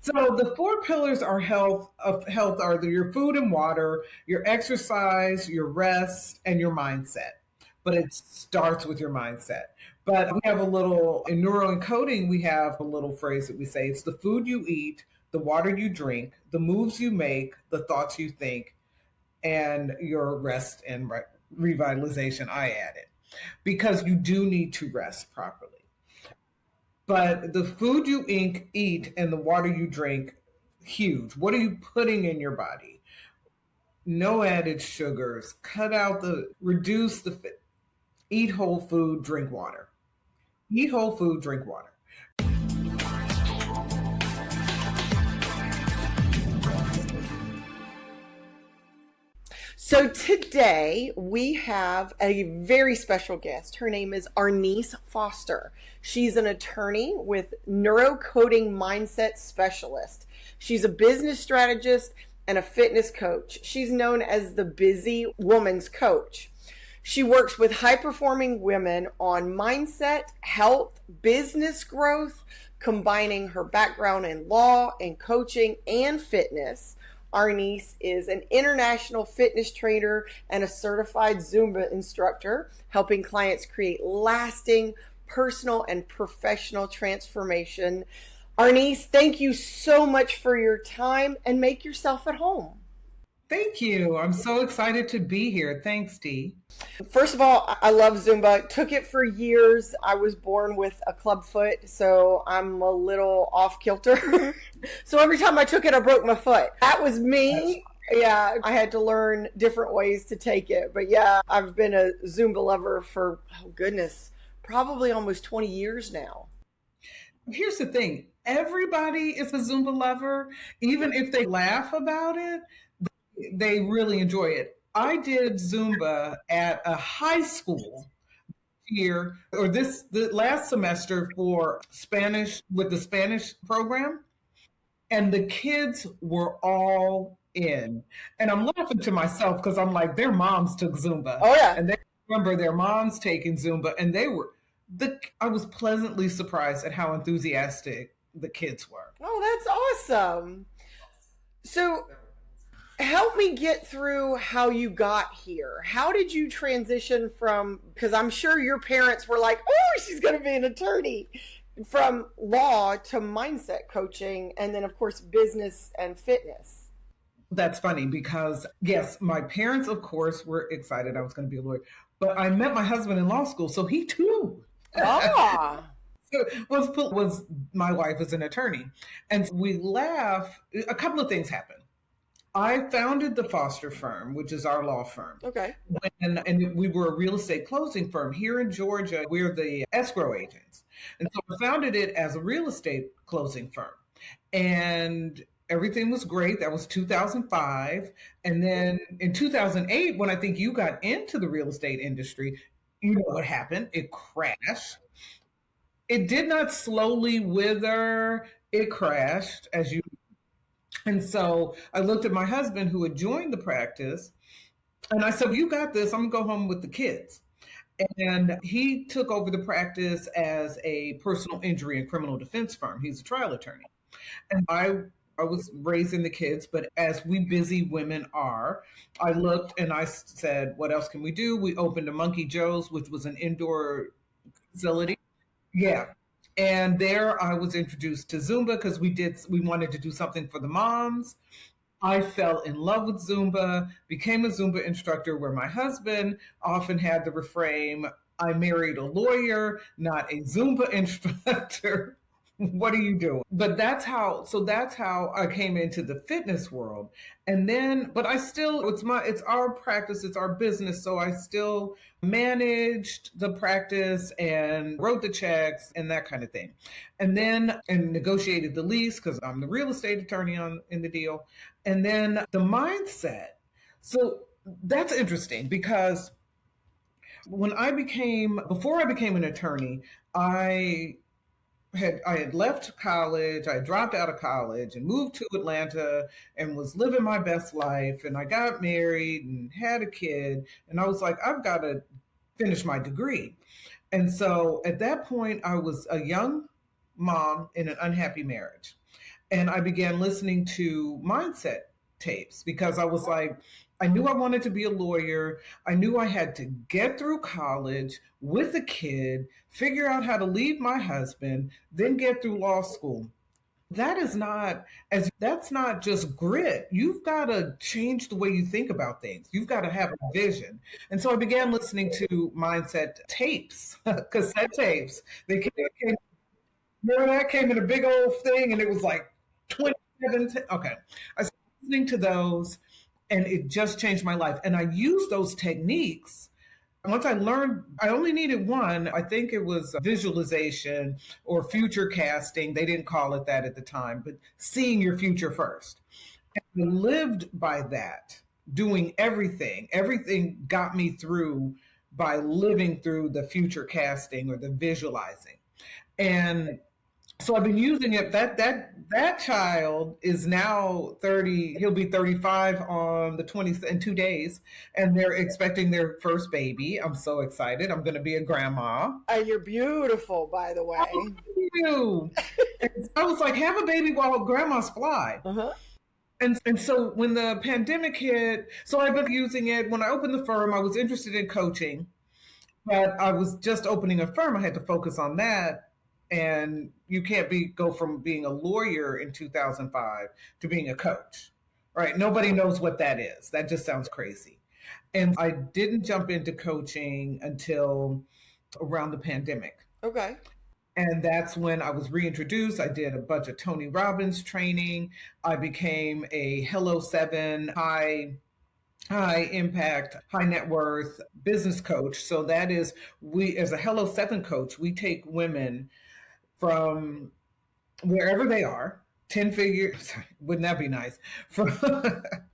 So the four pillars are health are your food and water, your exercise, your rest, and your mindset. But it starts with your mindset. But we have a little in neuroencoding, we have a little phrase that we say it's the food you eat, the water you drink, the moves you make, the thoughts you think, and your rest and revitalization. I added because you do need to rest properly. But the food you eat and the water you drink, huge. What are you putting in your body? No added sugars. Reduce eat whole food, drink water. Eat whole food, drink water. So today we have a very special guest. Her name is Arnice Foster. She's an attorney with NeuroEncoding Mindset Specialist. She's a business strategist and a fitness coach. She's known as the busy woman's coach. She works with high-performing women on mindset, health, business growth, combining her background in law and coaching and fitness. Arnice is an international fitness trainer and a certified Zumba instructor, helping clients create lasting personal and professional transformation. Arnice, thank you so much for your time and make yourself at home. Thank you. I'm so excited to be here. Thanks, Dee. First of all, I love Zumba. Took it for years. I was born with a club foot, so I'm a little off kilter. So every time I took it, I broke my foot. That was me. Yeah, I had to learn different ways to take it. But yeah, I've been a Zumba lover for, oh goodness, probably almost 20 years now. Here's the thing. Everybody is a Zumba lover. Even if they laugh about it, they really enjoy it. I did Zumba at a high school year or the last semester for Spanish with the Spanish program, and the kids were all in. And I'm laughing to myself because I'm like, their moms took Zumba. Oh yeah. And they remember their moms taking Zumba, and I was pleasantly surprised at how enthusiastic the kids were. Oh, that's awesome. So help me get through how you got here. How did you transition from, because I'm sure your parents were like, oh, she's going to be an attorney, from law to mindset coaching, and then, of course, business and fitness? That's funny because, yes, my parents, of course, were excited I was going to be a lawyer, but I met my husband in law school, so he too. Ah. was my wife is an attorney. And we laugh. A couple of things happened. I founded the Foster firm, which is our law firm. Okay. And we were a real estate closing firm here in Georgia. We're the escrow agents. And so I founded it as a real estate closing firm. And everything was great. That was 2005. And then in 2008, when I think you got into the real estate industry, you know what happened? It crashed. It did not slowly wither. It crashed, as you. And so I looked at my husband who had joined the practice, and I said, well, you got this. I'm going to go home with the kids. And he took over the practice as a personal injury and criminal defense firm. He's a trial attorney. And I was raising the kids, but as we busy women are, I looked and I said, what else can we do? We opened a Monkey Joe's, which was an indoor facility. Yeah. And there I was introduced to Zumba because we wanted to do something for the moms. I fell in love with Zumba, became a Zumba instructor where my husband often had the refrain, I married a lawyer, not a Zumba instructor. What are you doing? But that's how I came into the fitness world. And then, but it's our practice, it's our business. So I still managed the practice and wrote the checks and that kind of thing. And then, and negotiated the lease because I'm the real estate attorney in the deal. And then the mindset. So that's interesting because before I became an attorney, I had left college, I dropped out of college and moved to Atlanta and was living my best life. And I got married and had a kid. And I was like, I've got to finish my degree. And so at that point, I was a young mom in an unhappy marriage. and I began listening to mindset tapes because I was like, I knew I wanted to be a lawyer. I knew I had to get through college with a kid, figure out how to leave my husband, then get through law school. That is not that's not just grit. You've got to change the way you think about things. You've got to have a vision. And so I began listening to mindset tapes, cassette tapes. Came, remember that came in a big old thing, and it was like 27. Okay, I started listening to those, and it just changed my life. And I used those techniques. Once I learned, I only needed one. I think it was visualization or future casting. They didn't call it that at the time, but seeing your future first. And I lived by that, doing everything. Everything got me through by living through the future casting or the visualizing. And so I've been using it. That child is now 30. He'll be 35 on the 20th in 2 days, and they're expecting their first baby. I'm so excited. I'm going to be a grandma. And you're beautiful, by the way. Oh, thank you. I was like, have a baby while grandmas fly. Uh-huh. And so when the pandemic hit, so I've been using it. When I opened the firm, I was interested in coaching, but I was just opening a firm. I had to focus on that. And you can't go from being a lawyer in 2005 to being a coach, right? Nobody knows what that is. That just sounds crazy. And I didn't jump into coaching until around the pandemic. Okay. And that's when I was reintroduced. I did a bunch of Tony Robbins training. I became a Hello 7 high impact, high net worth business coach. So that is, we, as a Hello 7 coach, we take women from wherever they are, 10 figures, wouldn't that be nice?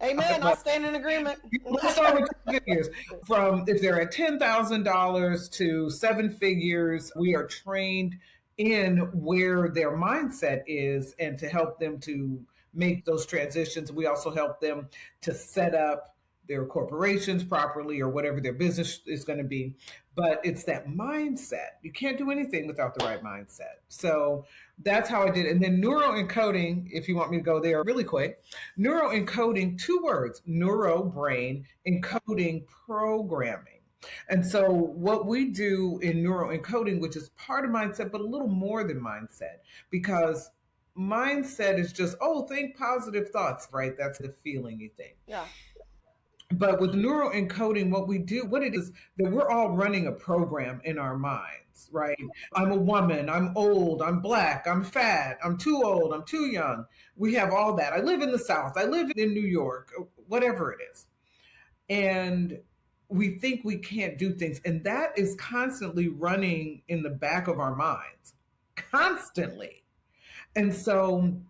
Amen, I'll stand in agreement. Let's start with 10 figures. From if they're at $10,000 to 7 figures, we are trained in where their mindset is and to help them to make those transitions. We also help them to set up their corporations properly or whatever their business is going to be. But it's that mindset. You can't do anything without the right mindset. So that's how I did it. And then NeuroEncoding, if you want me to go there really quick, NeuroEncoding, 2 words, neuro, brain, encoding, programming. And so what we do in NeuroEncoding, which is part of mindset, but a little more than mindset, because mindset is just, think positive thoughts, right? That's the feeling you think. Yeah. But with neuroencoding, what it is that we're all running a program in our minds, right? I'm a woman, I'm old, I'm Black, I'm fat, I'm too old, I'm too young. We have all that. I live in the South, I live in New York, whatever it is. And we think we can't do things. And that is constantly running in the back of our minds, constantly. And so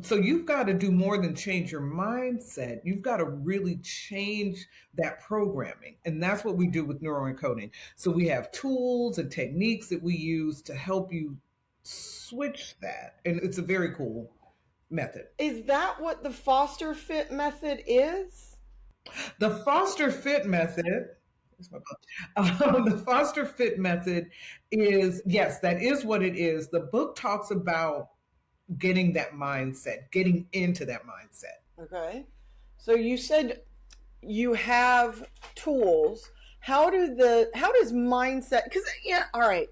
so you've got to do more than change your mindset. You've got to really change that programming. And that's what we do with neuroencoding. So we have tools and techniques that we use to help you switch that. And it's a very cool method. Is that what the Foster Fit method is? The Foster Fit method. The Foster Fit method is, yes, that is what it is. The book talks about getting that mindset, getting into that mindset. Okay. So you said you have tools. How does mindset, because, all right,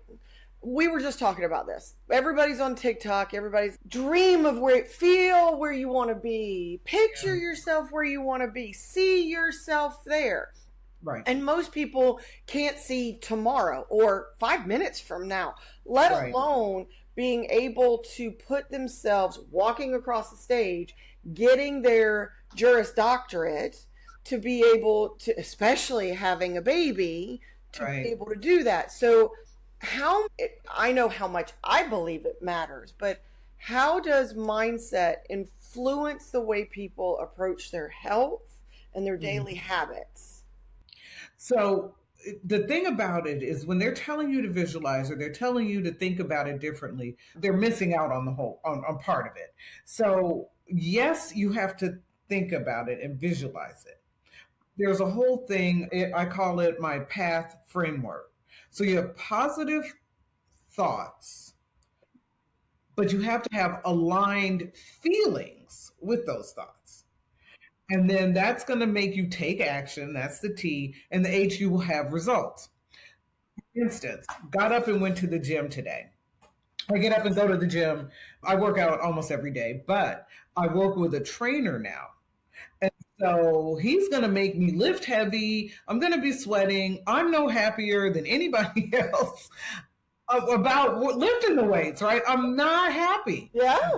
we were just talking about this. Everybody's on TikTok. Everybody's dream of feel where you want to be, picture yourself where you want to be, see yourself there. Right. And most people can't see tomorrow or 5 minutes from now, let alone being able to put themselves walking across the stage, getting their Juris Doctorate, to be able to, especially having a baby, to be able to do that. So I know how much I believe it matters, but how does mindset influence the way people approach their health and their daily habits? So the thing about it is when they're telling you to visualize or they're telling you to think about it differently, they're missing out on the whole, on part of it. So yes, you have to think about it and visualize it. There's a whole thing, I call it my path framework. So you have positive thoughts, but you have to have aligned feelings with those thoughts. And then that's going to make you take action. That's the T. And the H, you will have results. For instance, got up and went to the gym today. I get up and go to the gym. I work out almost every day, but I work with a trainer now. And so he's going to make me lift heavy. I'm going to be sweating. I'm no happier than anybody else about lifting the weights, right? I'm not happy. Yeah.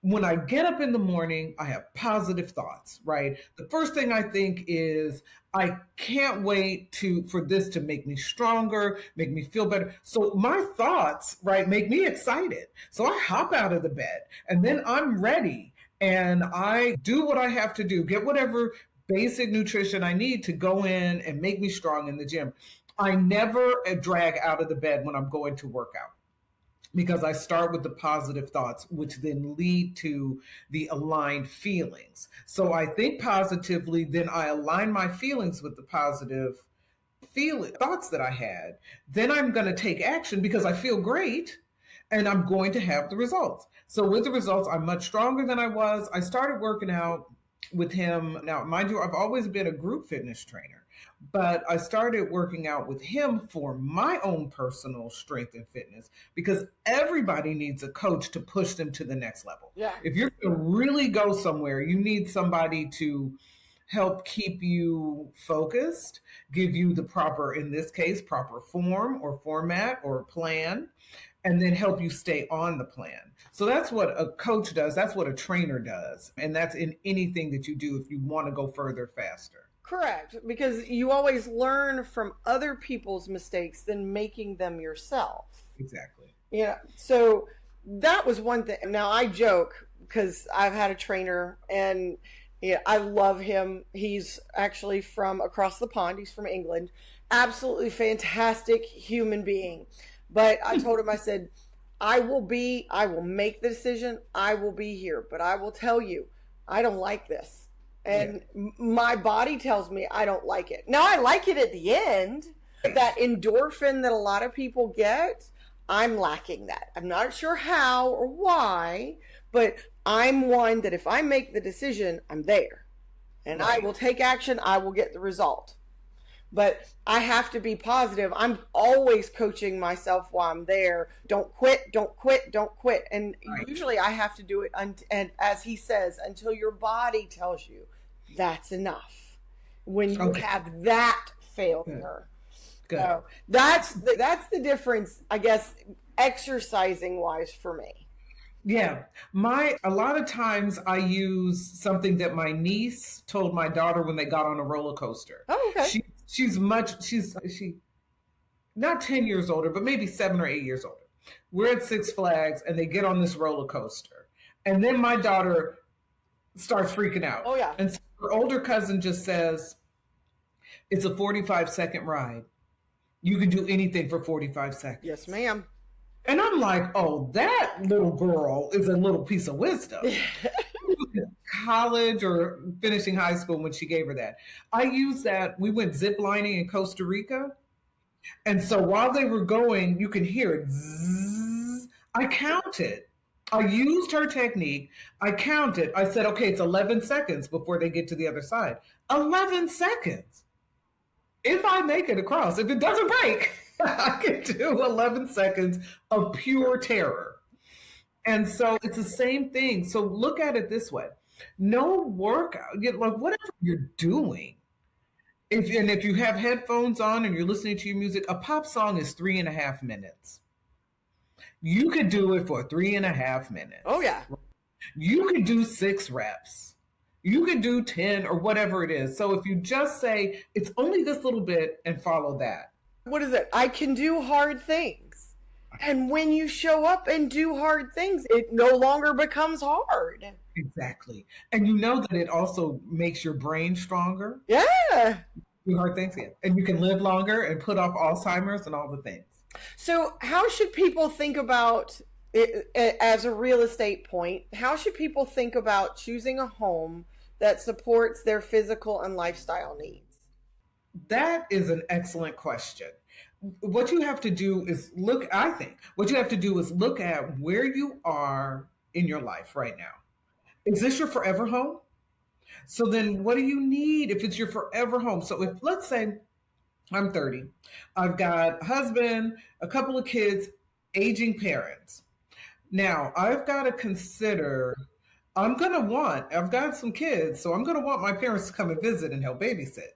When I get up in the morning, I have positive thoughts, right? The first thing I think is, I can't wait for this to make me stronger, make me feel better. So my thoughts, right, make me excited. So I hop out of the bed and then I'm ready and I do what I have to do, get whatever basic nutrition I need to go in and make me strong in the gym. I never drag out of the bed when I'm going to work out, because I start with the positive thoughts, which then lead to the aligned feelings. So I think positively, then I align my feelings with the positive thoughts that I had. Then I'm going to take action because I feel great and I'm going to have the results. So with the results, I'm much stronger than I was. I started working out with him. Now, mind you, I've always been a group fitness trainer, but I started working out with him for my own personal strength and fitness, because everybody needs a coach to push them to the next level. Yeah. If you're going to really go somewhere, you need somebody to help keep you focused, give you the proper, in this case, proper form or format or plan, and then help you stay on the plan. So that's what a coach does. That's what a trainer does. And that's in anything that you do if you want to go further faster. Correct. Because you always learn from other people's mistakes than making them yourself. Exactly. Yeah. So that was one thing. Now I joke because I've had a trainer and I love him. He's actually from across the pond. He's from England. Absolutely fantastic human being. But I told him, I said, I will make the decision. I will be here, but I will tell you, I don't like this. And my body tells me I don't like it. Now I like it at the end, that endorphin that a lot of people get. I'm lacking that. I'm not sure how or why, but I'm one that if I make the decision, I'm there and I will take action. I will get the result. But I have to be positive. I'm always coaching myself while I'm there. Don't quit, don't quit, don't quit. And usually I have to do it, and as he says, until your body tells you that's enough. When you have that failure. Good. So that's the difference, I guess, exercising wise for me. Yeah. A lot of times I use something that my niece told my daughter when they got on a roller coaster. Oh, okay. She's not 10 years older, but maybe 7 or 8 years older. We're at Six Flags and they get on this roller coaster. And then my daughter starts freaking out. Oh, yeah. And so her older cousin just says, it's a 45-second ride. You can do anything for 45 seconds. Yes, ma'am. And I'm like, oh, that little girl is a little piece of wisdom. College or finishing high school when she gave her that. I used that. We went zip lining in Costa Rica. And so while they were going, you could hear it. Zzz. I counted. I used her technique. I counted. I said, okay, it's 11 seconds before they get to the other side. 11 seconds. If I make it across, if it doesn't break, I can do 11 seconds of pure terror. And so it's the same thing. So look at it this way. No workout, like whatever you're doing. If you have headphones on and you're listening to your music, a pop song is 3.5 minutes. You could do it for 3.5 minutes. Oh, yeah. You could do 6 reps. You could do 10 or whatever it is. So if you just say, it's only this little bit and follow that. What is it? I can do hard things. And when you show up and do hard things, it no longer becomes hard. Exactly. And you know that it also makes your brain stronger. Yeah. Do hard things, yeah. And you can live longer and put off Alzheimer's and all the things. So how should people think about it, as a real estate point, how should people think about choosing a home that supports their physical and lifestyle needs? That is an excellent question. what you have to do is look, I think, what you have to do is look at where you are in your life right now. Is this your forever home? So then what do you need if it's your forever home? So if, let's say, I'm 30, I've got a husband, a couple of kids, aging parents. Now I've got to consider, I've got some kids, so I'm going to want my parents to come and visit and help babysit.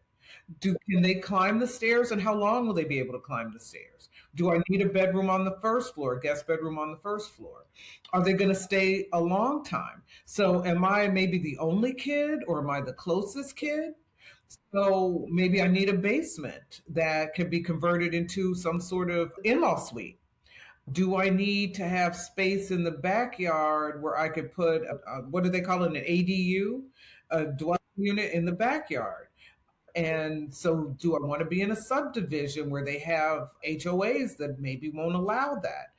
Can they climb the stairs, and how long will they be able to climb the stairs? Do I need a bedroom on the first floor, a guest bedroom on the first floor? Are they going to stay a long time? So am I maybe the only kid, or am I the closest kid? So maybe I need a basement that can be converted into some sort of in-law suite. Do I need to have space in the backyard where I could put, what do they call it, an ADU, a dwelling unit in the backyard? And so do I want to be in a subdivision where they have HOAs that maybe won't allow that?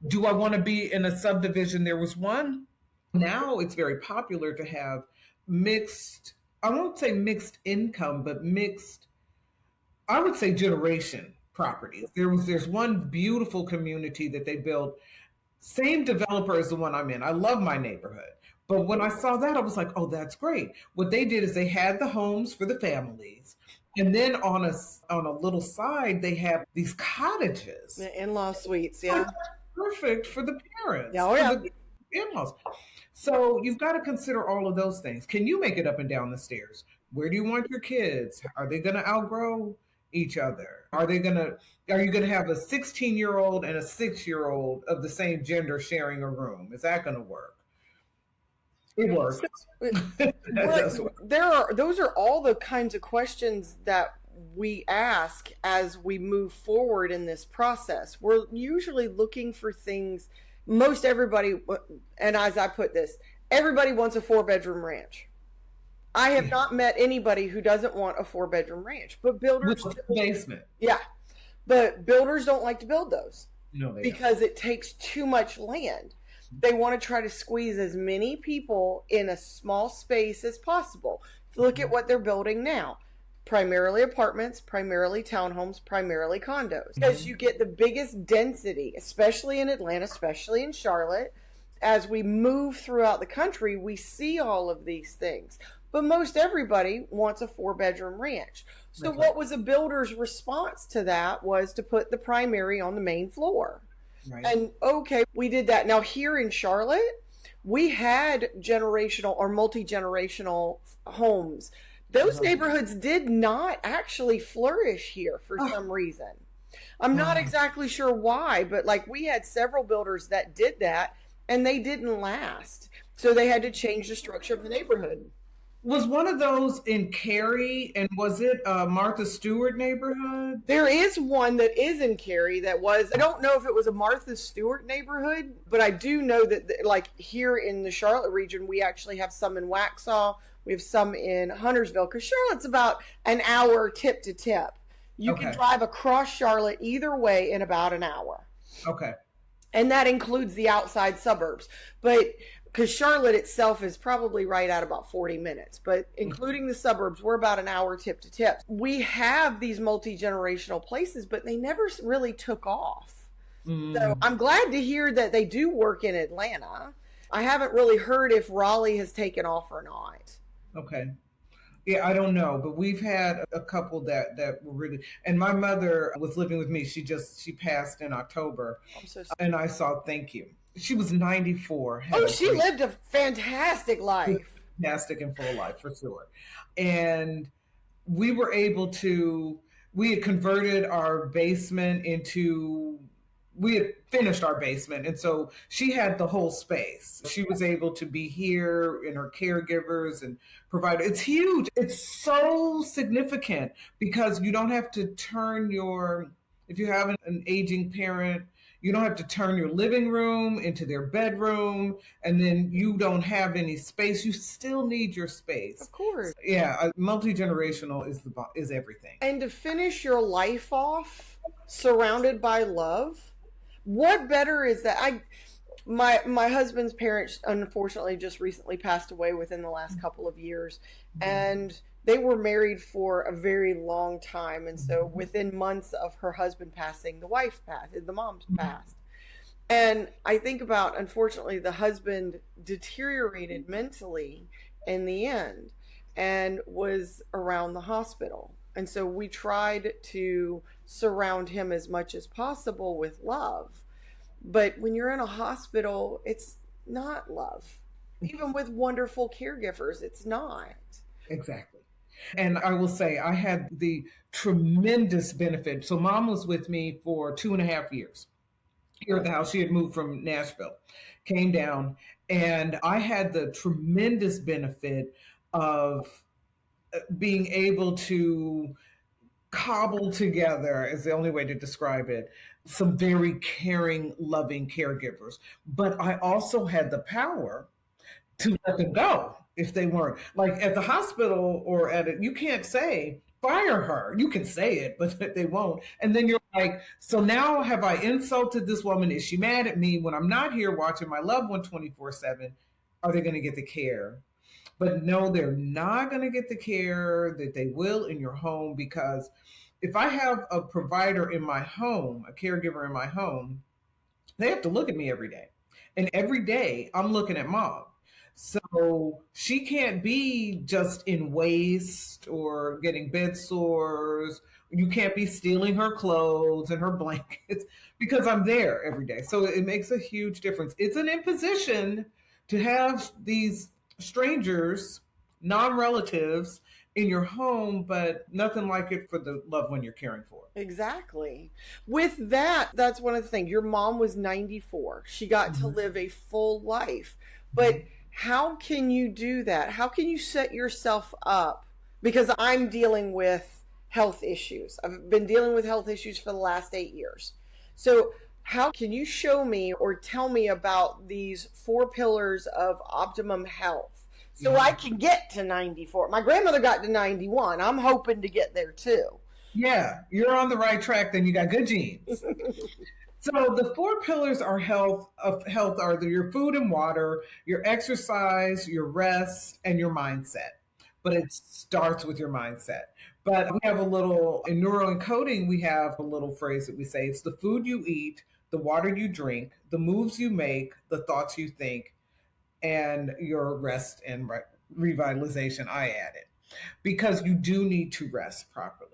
Do I want to be in a subdivision? There was one, now it's very popular to have mixed, I won't say mixed income, but mixed, I would say generation properties. There's one beautiful community that they built, same developer as the one I'm in. I love my neighborhood. But when I saw that, I was like, oh, that's great. What they did is they had the homes for the families. And then on a little side, they have these cottages. The in-law suites, yeah. Perfect for the parents. Yeah, oh, yeah. The in-laws. So you've got to consider all of those things. Can you make it up and down the stairs? Where do you want your kids? Are they going to outgrow each other? Are you going to have a 16-year-old and a 6-year-old of the same gender sharing a room? Is that going to work? It works. Those are all the kinds of questions that we ask as we move forward in this process. We're usually looking for things. Most everybody, and as I put this, everybody wants a 4-bedroom ranch. I have not met anybody who doesn't want a 4-bedroom ranch, but builders with a basement. Yeah, but builders don't like to build those. No, because it takes too much land. They want to try to squeeze as many people in a small space as possible. Look at what they're building now. Primarily apartments, primarily townhomes, primarily condos. Because you get the biggest density, especially in Atlanta, especially in Charlotte. As we move throughout the country, we see all of these things. But most everybody wants a 4-bedroom ranch. So what was a builder's response to that was to put the primary on the main floor. Right. And okay, we did that. Now here in Charlotte, we had generational or multi-generational homes. Those neighborhoods did not actually flourish here for some reason. I'm not exactly sure why, but like we had several builders that did that and they didn't last. So they had to change the structure of the neighborhood. Was one of those in Cary, and was it a Martha Stewart neighborhood? There is one that is in Cary that was, I don't know if it was a Martha Stewart neighborhood, but I do know that like here in the Charlotte region, we actually have some in Waxhaw. We have some in Huntersville, because Charlotte's about an hour tip to tip. You can drive across Charlotte either way in about an hour. Okay. And that includes the outside suburbs. But because Charlotte itself is probably right at about 40 minutes, but including the suburbs, we're about an hour tip to tip. We have these multi-generational places, but they never really took off. So I'm glad to hear that they do work in Atlanta. I haven't really heard if Raleigh has taken off or not. Okay. Yeah, I don't know, but we've had a couple that were really, and my mother was living with me. She passed in October. I'm so sorry. And I saw, thank you. She was 94. Oh, she lived a fantastic life. Fantastic and full life, for sure. And we were able to, we had converted our basement into, we had finished our basement. And so she had the whole space. She was able to be here and her caregivers and provide. It's huge. It's so significant because you don't have to turn if you have an aging parent, you don't have to turn your living room into their bedroom, and then you don't have any space. You still need your space. Of course. Yeah, multi-generational is everything. And to finish your life off surrounded by love, what better is that? My husband's parents unfortunately just recently passed away within the last couple of years, and they were married for a very long time. And so within months of her husband passing, the wife passed, the mom passed. And I think about, unfortunately, the husband deteriorated mentally in the end and was around the hospital. And so we tried to surround him as much as possible with love. But when you're in a hospital, it's not love. Even with wonderful caregivers, it's not. Exactly. And I will say, I had the tremendous benefit. So, mom was with me for 2.5 years here at the house. She had moved from Nashville, came down, and I had the tremendous benefit of being able to cobble together, is the only way to describe it, some very caring, loving caregivers. But I also had the power to let them go if they weren't. Like at the hospital or at it, you can't say, fire her. You can say it, but they won't. And then you're like, so now have I insulted this woman? Is she mad at me when I'm not here watching my loved one 24/7? Are they going to get the care? But no, they're not going to get the care that they will in your home, because if I have a provider in my home, a caregiver in my home, they have to look at me every day. And every day I'm looking at mom. So she can't be just in waste or getting bed sores. You can't be stealing her clothes and her blankets because I'm there every day. So it makes a huge difference. It's an imposition to have these strangers, non-relatives in your home, but nothing like it for the loved one you're caring for. Exactly. With that, that's one of the things. Your mom was 94. She got to live a full life. But how can you do that? How can you set yourself up? Because I'm dealing with health issues. I've been dealing with health issues for the last 8 years. So how can you show me or tell me about these 4 pillars of optimum health so I can get to 94? My grandmother got to 91. I'm hoping to get there too. Yeah, you're on the right track. Then you got good genes. So the 4 pillars are health are your food and water, your exercise, your rest, and your mindset. But it starts with your mindset. But we have a little, in NeuroEncoding, we have a little phrase that we say, it's the food you eat, the water you drink, the moves you make, the thoughts you think, and your rest and revitalization. I added, because you do need to rest properly.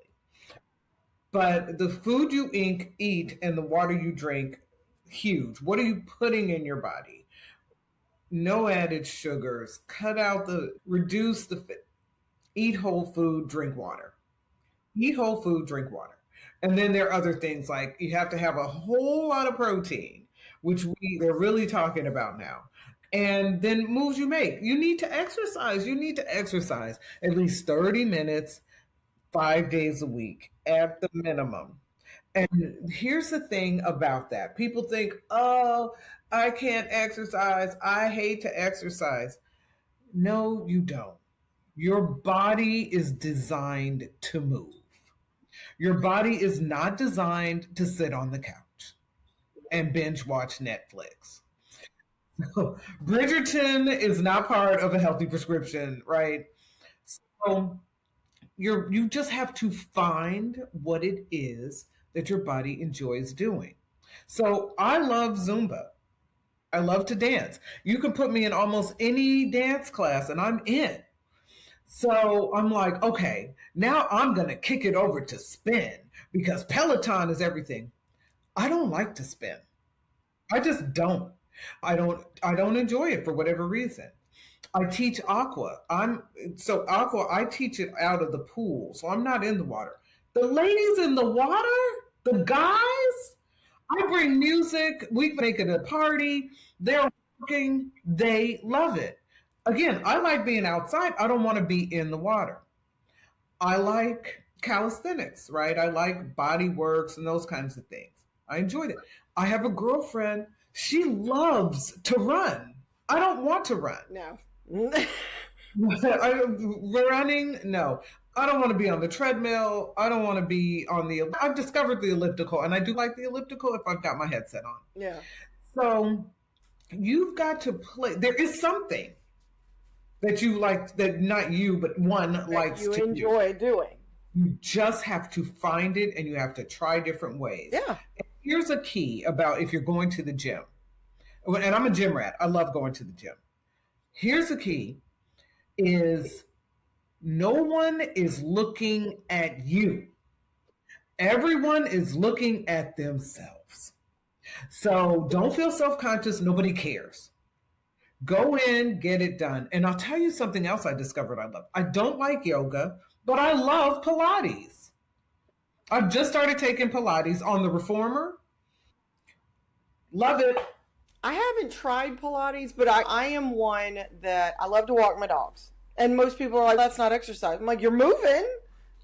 But the food you eat and the water you drink, huge. What are you putting in your body? No added sugars. Reduce the, eat whole food, drink water. Eat whole food, drink water. And then there are other things like you have to have a whole lot of protein, which they're really talking about now. And then moves you make. You need to exercise. You need to exercise at least 30 minutes, 5 days a week at the minimum. And here's the thing about that. People think, oh, I can't exercise. I hate to exercise. No, you don't. Your body is designed to move. Your body is not designed to sit on the couch and binge watch Netflix. So, Bridgerton is not part of a healthy prescription, right? So you just have to find what it is that your body enjoys doing. So I love Zumba. I love to dance. You can put me in almost any dance class and I'm in. So I'm like, okay, now I'm going to kick it over to spin because Peloton is everything. I don't like to spin. I just don't. I don't enjoy it for whatever reason. I teach aqua. I teach it out of the pool. So I'm not in the water. The ladies in the water, the guys, I bring music. We make it a party. They're working. They love it. Again, I like being outside. I don't want to be in the water. I like calisthenics, right? I like body works and those kinds of things. I enjoyed it. I have a girlfriend. She loves to run. I don't want to run. No. Running, no. I don't want to be on the treadmill. I don't want to be on I've discovered the elliptical, and I do like the elliptical if I've got my headset on. Yeah. So you've got to play. There is something that you like, that not you, but one that likes you to enjoy do. doing. You just have to find it, and you have to try different ways. Yeah. And here's a key about if you're going to the gym. And I'm a gym rat. I love going to the gym. Here's the key is no one is looking at you. Everyone is looking at themselves. So don't feel self-conscious. Nobody cares. Go in, get it done. And I'll tell you something else I discovered I love. I don't like yoga, but I love Pilates. I've just started taking Pilates on the reformer. Love it. I haven't tried Pilates, but I am one that I love to walk my dogs. And most people are like, that's not exercise. I'm like, you're moving.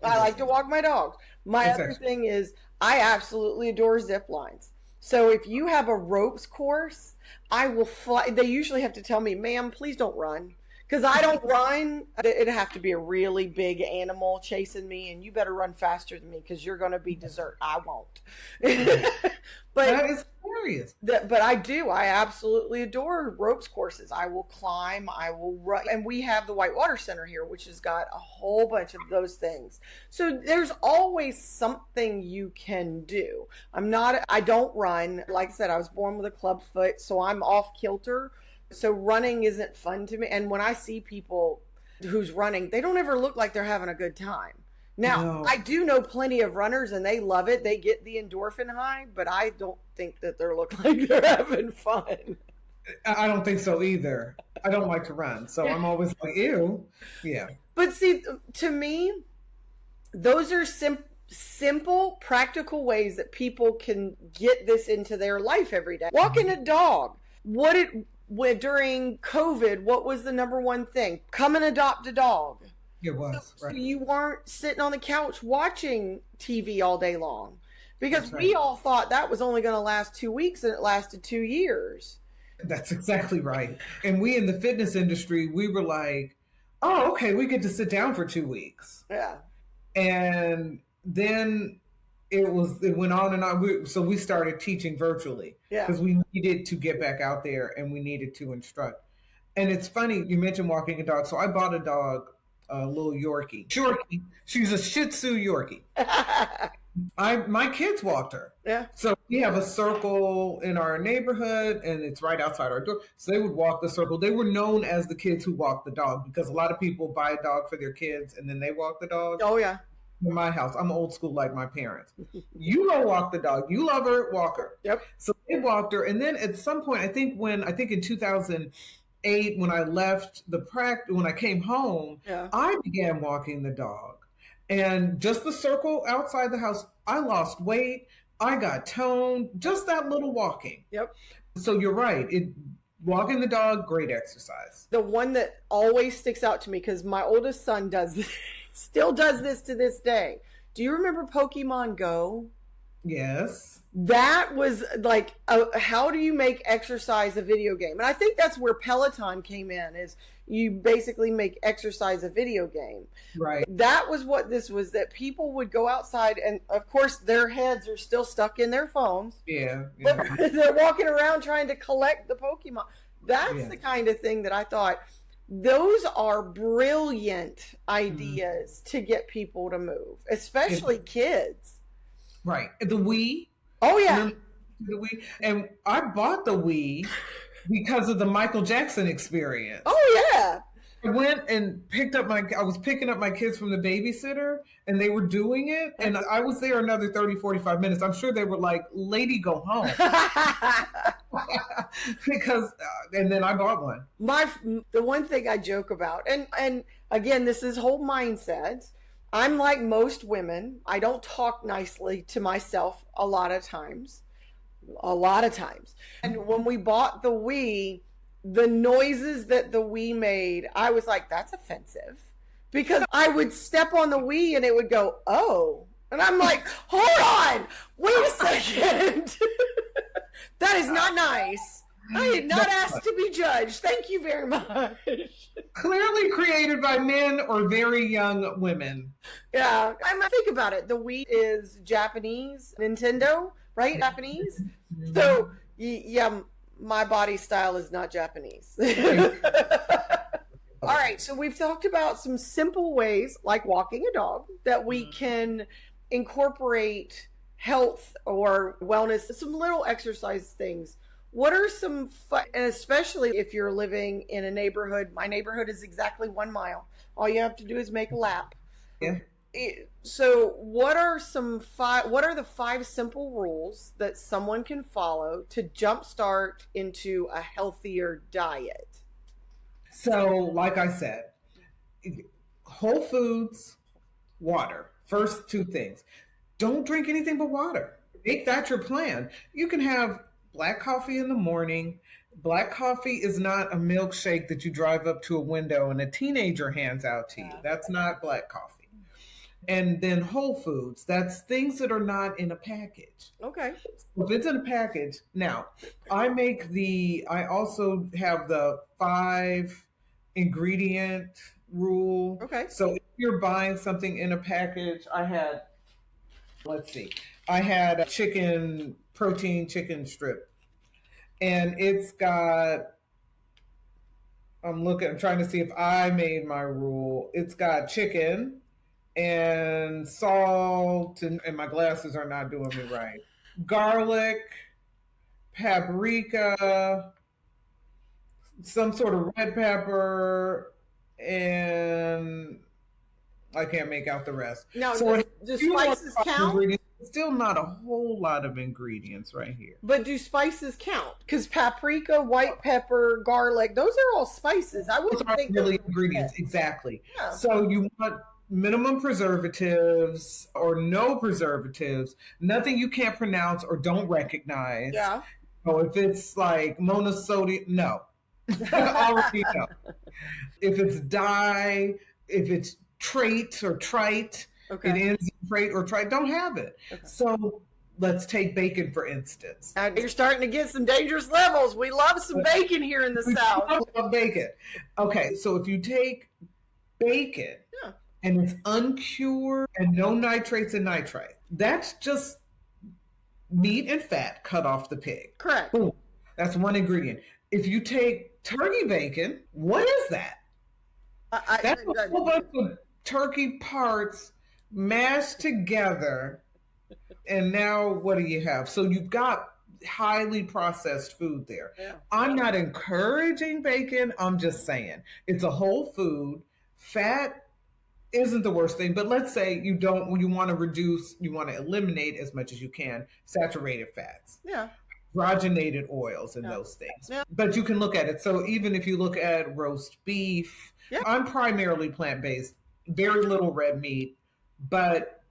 I like to walk my dogs. My other thing is I absolutely adore zip lines. So if you have a ropes course, I will fly. They usually have to tell me, ma'am, please don't run. Because I don't run. It'd have to be a really big animal chasing me, and you better run faster than me because you're going to be dessert. I won't. But that is hilarious. But I do. I absolutely adore ropes courses. I will climb. I will run. And we have the Whitewater Center here, which has got a whole bunch of those things. So there's always something you can do. I don't run. Like I said, I was born with a club foot, so I'm off kilter. So running isn't fun to me. And when I see people who's running, they don't ever look like they're having a good time. Now, I do know plenty of runners and they love it. They get the endorphin high, but I don't think that they look like they're having fun. I don't think so either. I don't like to run. So I'm always like, ew. Yeah. But see, to me, those are simple, practical ways that people can get this into their life every day. Walking a dog. During COVID, what was the number one thing? Come and adopt a dog. It was. So you weren't sitting on the couch watching TV all day long, because we all thought that was only going to last 2 weeks, and it lasted 2 years. That's exactly right. And we in the fitness industry, we were like, oh, okay, we get to sit down for 2 weeks. Yeah. And then it went on and on. So we started teaching virtually because we needed to get back out there and we needed to instruct. And it's funny, you mentioned walking a dog. So I bought a dog, a little Yorkie. She's a Shih Tzu Yorkie. My kids walked her. Yeah. So we have a circle in our neighborhood and it's right outside our door. So they would walk the circle. They were known as the kids who walked the dog because a lot of people buy a dog for their kids and then they walk the dog. Oh, yeah. In my house, I'm old school like my parents. You go walk the dog. You love her, walk her. Yep. So they walked her. And then at some point, I think in 2008, when I left the practice, when I came home, I began walking the dog. And just the circle outside the house, I lost weight. I got toned, just that little walking. Yep. So you're right. Walking the dog, great exercise. The one that always sticks out to me, because my oldest son does this, still does this to this day. Do you remember Pokemon Go? Yes. That was like, how do you make exercise a video game? And I think that's where Peloton came in, is you basically make exercise a video game. Right. That was what this was, that people would go outside and of course their heads are still stuck in their phones. Yeah. But they're walking around trying to collect the Pokemon. That's the kind of thing that I thought, those are brilliant ideas to get people to move, especially kids. Right. The Wii. Oh, yeah. The Wii. And I bought the Wii because of the Michael Jackson experience. Oh, yeah. I went and I was picking up my kids from the babysitter and they were doing it. And I was there another 30, 45 minutes. I'm sure they were like, lady, go home. And then I bought one. The one thing I joke about, and again, this is whole mindset. I'm like most women. I don't talk nicely to myself a lot of times. And when we bought the Wii, the noises that the Wii made, I was like, that's offensive. Because I would step on the Wii and it would go, oh. And I'm like, hold on, wait a second. That is not nice. I did not ask to be judged. Thank you very much. Clearly created by men or very young women. Yeah. I think about it. The Wii is Japanese, Nintendo, right? Japanese. So, yeah, my body style is not Japanese. All right, so we've talked about some simple ways, like walking a dog, that we can incorporate health or wellness, some little exercise things. What are some fun, and especially if you're living in a neighborhood, my neighborhood is exactly 1 mile. All you have to do is make a lap. Yeah. So what are the 5 simple rules that someone can follow to jumpstart into a healthier diet? So, like I said, whole foods, water. First 2 things. Don't drink anything but water. Make that your plan. You can have black coffee in the morning. Black coffee is not a milkshake that you drive up to a window and a teenager hands out to you. That's not black coffee. And then whole foods, that's things that are not in a package. Okay. If it's in a package, now I also have the 5 ingredient rule. Okay. So if you're buying something in a package, I had a protein chicken strip, and it's got, I'm trying to see if I made my rule. It's got chicken and salt, and my glasses are not doing me right. Garlic, paprika, some sort of red pepper, and I can't make out the rest. Now, so do spices count? Still not a whole lot of ingredients right here. But do spices count? Because paprika, white pepper, garlic, those are all spices. I wouldn't think really ingredients. Exactly. Yeah. So you want minimum preservatives or no preservatives, nothing you can't pronounce or don't recognize. Yeah. So if it's like monosodium, no. Already no. If it's dye, if it's trait or trite, it ends in trait or trite, don't have it. Okay. So let's take bacon, for instance. Now you're starting to get some dangerous levels. We love some bacon here in the South. I love bacon. Okay, so if you take bacon and it's uncured and no nitrates and nitrite, that's just meat and fat cut off the pig. Correct. Boom. That's one ingredient. If you take turkey bacon, what is that? That's a whole bunch of turkey parts mashed together. And now what do you have? So you've got highly processed food there. Yeah. I'm not encouraging bacon. I'm just saying it's a whole food. Fat isn't the worst thing, but let's say you want to eliminate as much as you can saturated fats. Yeah. Hydrogenated oils and those things. Yeah. But you can look at it. So even if you look at roast beef, I'm primarily plant-based, very little red meat. But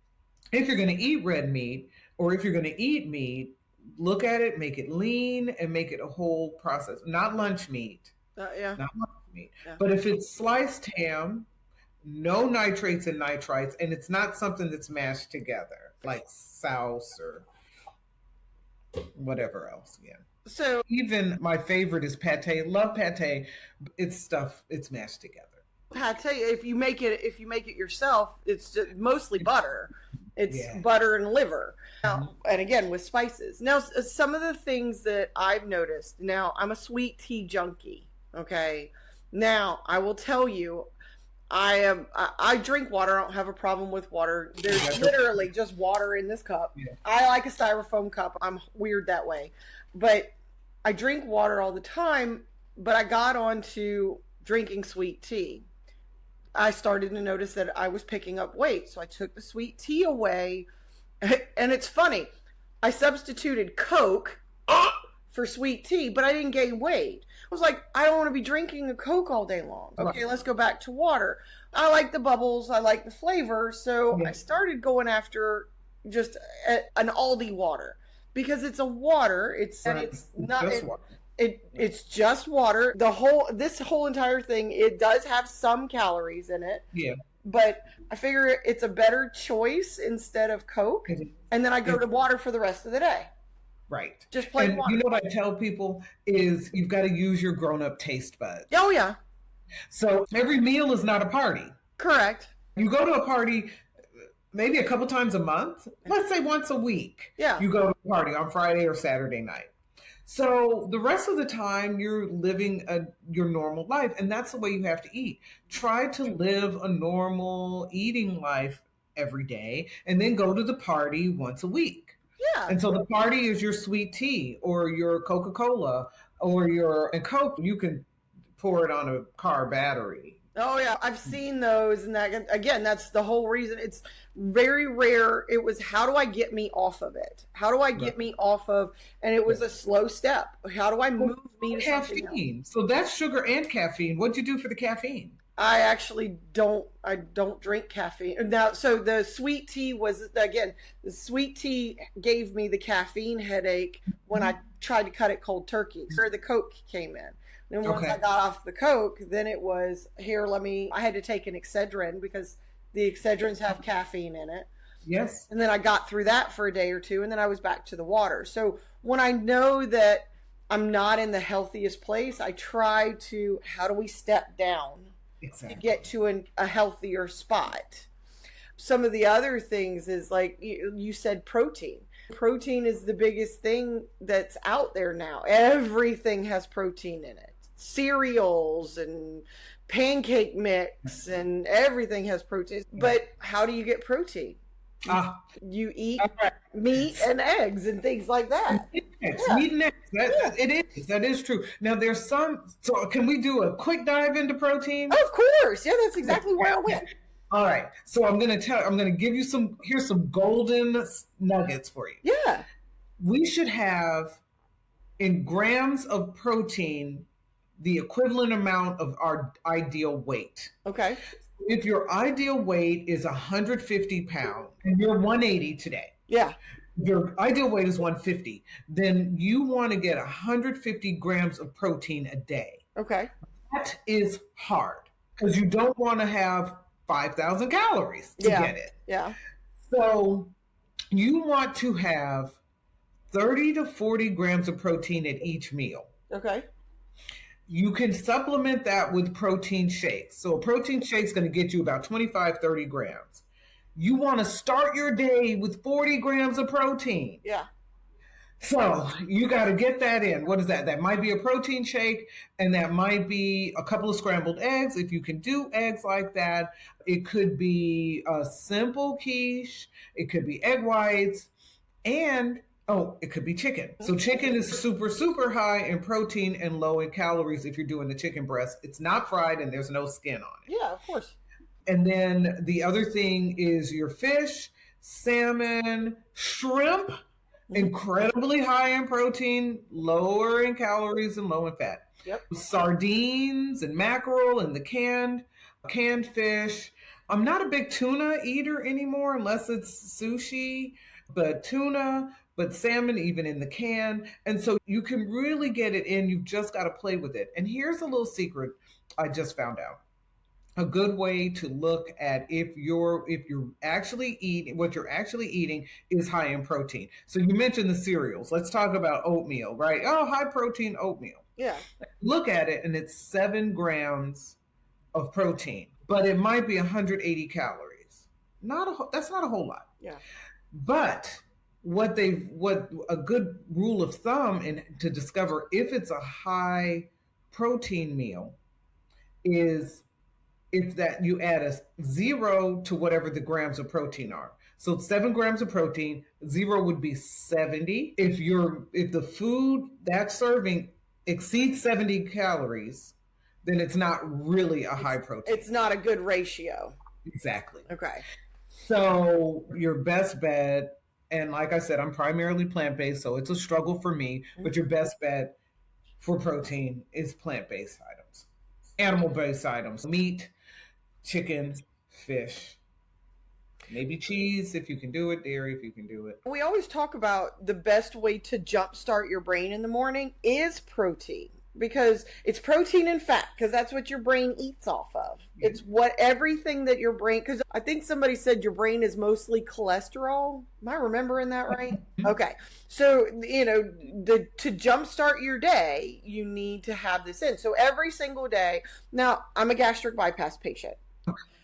if you're going to eat red meat or if you're going to eat meat, look at it, make it lean and make it a whole process, not lunch meat. Not lunch meat. Yeah. But if it's sliced ham, no nitrates and nitrites, and it's not something that's mashed together like souse or whatever else. Yeah. So even my favorite is pate. Love pate. It's mashed together. I tell you, if you make it yourself, it's just mostly butter. It's butter and liver. Now, and again, with spices. Now, some of the things that I've noticed. Now, I'm a sweet tea junkie. Okay. Now, I will tell you, I drink water. I don't have a problem with water. There's literally just water in this cup. Yeah. I like a styrofoam cup. I'm weird that way. But I drink water all the time, but I got onto drinking sweet tea. I started to notice that I was picking up weight. So I took the sweet tea away. And it's funny. I substituted Coke for sweet tea, but I didn't gain weight. I was like, I don't want to be drinking a Coke all day long. Okay, let's go back to water. I like the bubbles. I like the flavor. So I started going after just an Aldi water because it's a water. It's not just water. It's just water. This whole entire thing, it does have some calories in it. Yeah. But I figure it's a better choice instead of Coke. And then I go to water for the rest of the day. Right. Just plain water. You know what I tell people is you've got to use your grown-up taste buds. Oh, yeah. So every meal is not a party. Correct. You go to a party maybe a couple times a month. Let's say once a week. Yeah. You go to a party on Friday or Saturday night. So the rest of the time, you're living your normal life, and that's the way you have to eat. Try to live a normal eating life every day, and then go to the party once a week. Yeah. And so the party is your sweet tea or your Coca-Cola or and Coke. You can pour it on a car battery. Oh yeah, I've seen those, and that again, that's the whole reason. It's very rare. It was, how do I get me off of it? How do I get me off of? And it was a slow step. How do I move me to caffeine? So that's sugar and caffeine. What'd you do for the caffeine? I actually don't. I don't drink caffeine now. So the sweet tea was, again, the sweet tea gave me the caffeine headache when I tried to cut it cold turkey. Where the Coke came in. Then once I got off the Coke, then it was, I had to take an Excedrin because the Excedrins have caffeine in it. Yes. And then I got through that for a day or two, and then I was back to the water. So when I know that I'm not in the healthiest place, I try to, how do we step down to get to a healthier spot? Some of the other things is, like you said, protein. Protein is the biggest thing that's out there now. Everything has protein in it. Cereals and pancake mix and everything has protein. But how do you get protein? You eat meat and eggs and things like that. Meat and eggs. That is true. Now there's so can we do a quick dive into protein? Of course. Yeah, that's exactly where I went. All right. So I'm going to give you here's some golden nuggets for you. Yeah. We should have, in grams of protein, the equivalent amount of our ideal weight. Okay. If your ideal weight is 150 pounds and you're 180 today. Yeah. Your ideal weight is 150. Then you want to get 150 grams of protein a day. Okay. That is hard because you don't want to have 5,000 calories to get it. Yeah. So you want to have 30 to 40 grams of protein at each meal. Okay. You can supplement that with protein shakes. So a protein shake is going to get you about 25, 30 grams. You want to start your day with 40 grams of protein. Yeah. So you got to get that in. What is that? That might be a protein shake, and that might be a couple of scrambled eggs. If you can do eggs like that, it could be a simple quiche. It could be egg whites, and it could be chicken. So chicken is super, super high in protein and low in calories if you're doing the chicken breast. It's not fried and there's no skin on it. Yeah, of course. And then the other thing is your fish, salmon, shrimp, incredibly high in protein, lower in calories and low in fat. Yep. Sardines and mackerel and the canned fish. I'm not a big tuna eater anymore unless it's sushi, but salmon even in the can. And so you can really get it in. You've just got to play with it. And here's a little secret I just found out. A good way to look at if you're actually eating, what you're actually eating is high in protein. So you mentioned the cereals. Let's talk about oatmeal, right? Oh, high protein oatmeal. Yeah. Look at it and it's 7 grams of protein, but it might be 180 calories. That's not a whole lot. Yeah. But what a good rule of thumb to discover if it's a high protein meal is if that you add a 0 to whatever the grams of protein are. So 7 grams of protein, 0 would be 70. If the food that serving exceeds 70 calories, then it's not really a high protein. It's not a good ratio. Exactly. Okay. So your best bet, and like I said, I'm primarily plant-based, so it's a struggle for me, but your best bet for protein is plant-based items, animal-based items, meat, chicken, fish, maybe cheese if you can do it, dairy if you can do it. We always talk about the best way to jumpstart your brain in the morning is protein, because it's protein and fat, because that's what your brain eats off of. It's everything that your brain, because I think somebody said your brain is mostly cholesterol. Am I remembering that right? Okay. So, to jumpstart your day, you need to have this in. So every single day, now I'm a gastric bypass patient.